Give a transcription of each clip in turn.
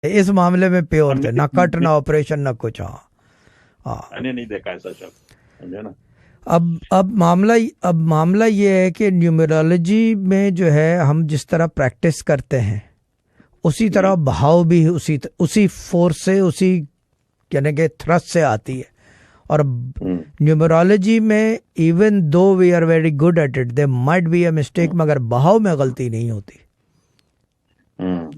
इस मामले में प्योर थे, ना कट ना ऑपरेशन ना कुछ। हाँ हाँ, मैंने नहीं देखा ऐसा शब्द, समझे ना। अब मामला ये है कि न्यूमरोलॉजी में जो है हम जिस तरह प्रैक्टिस करते हैं उसी तरह भाव भी उसी फोर्स से, उसी यानी कि थ्रस्ट से आती है। और न्यूमरोलॉजी में even though we are very good at it, they might be a mistake, मगर भाव में गलती नहीं होती,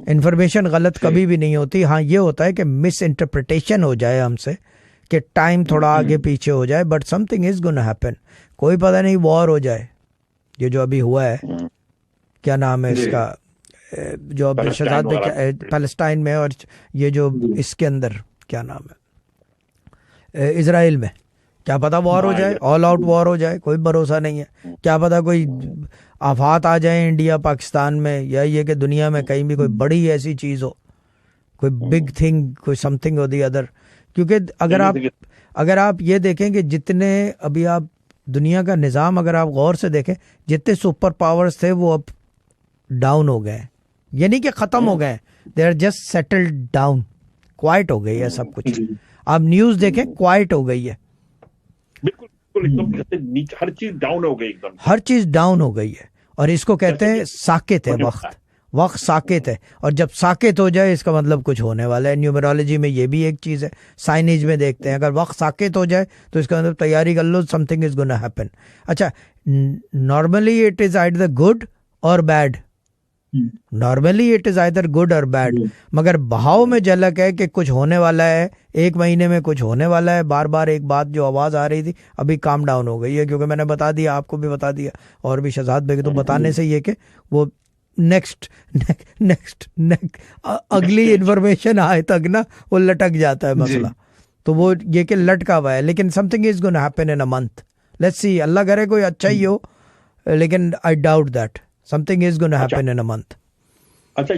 इंफॉर्मेशन गलत कभी भी नहीं होती। हाँ, ये होता है कि मिस इंटरप्रिटेशन हो जाए हमसे, कि टाइम थोड़ा आगे पीछे हो जाए, but something is gonna happen. कोई पता नहीं वॉर हो जाए, ये जो अभी हुआ है, क्या नाम है इसका, जो अभी शहजाद पैलेस्टाइन में, और ये जो इसके अंदर क्या नाम है, इजराइल में, क्या पता वॉर हो जाए, ऑल आउट वॉर हो जाए, कोई भरोसा नहीं है। क्या पता कोई आफात आ जाए इंडिया पाकिस्तान में, या ये कि दुनिया में कहीं भी कोई बड़ी ऐसी चीज़ हो, कोई बिग थिंग, कोई समथिंग हो दी अदर। क्योंकि अगर आप ये देखें कि जितने अभी आप दुनिया का निज़ाम अगर आप गौर से देखें, जितने सुपर पावर्स थे वो अब डाउन हो गए, ये नहीं कि ख़त्म हो गए, they are just settled down, quiet हो गई है सब कुछ। आप न्यूज़ देखें, क्वाइट हो गई है, बिल्कुल एकदम हर चीज डाउन हो गई, एकदम हर चीज़ डाउन हो गई है। और इसको कहते हैं साकित है वक्त साकित है। और जब साकित हो जाए इसका मतलब कुछ होने वाला है। न्यूमरोलॉजी में ये भी एक चीज़ है, साइनेज में देखते हैं, अगर वक्त साकित हो जाए तो इसका मतलब तैयारी कर लो, समथिंग इज गोना हैपन। अच्छा, normally it is either good or bad, normally it is either good or bad, मगर भाव में झलक है कि कुछ होने वाला है, एक महीने में कुछ होने वाला है। बार बार एक बात जो आवाज़ आ रही थी अभी काम डाउन हो गई है, क्योंकि मैंने बता दिया, आपको भी बता दिया, और भी शहजाद भाई को तो बताने से ये कि वो नेक्स्ट अगली इन्फॉर्मेशन आए तक ना वो लटक जाता है मसला। तो वो ये कि लटका हुआ है, लेकिन something is gonna happen in a month, let's see. अल्लाह करे कोई अच्छा ही हो, लेकिन I doubt that something is gonna happen in a month. अच्छा,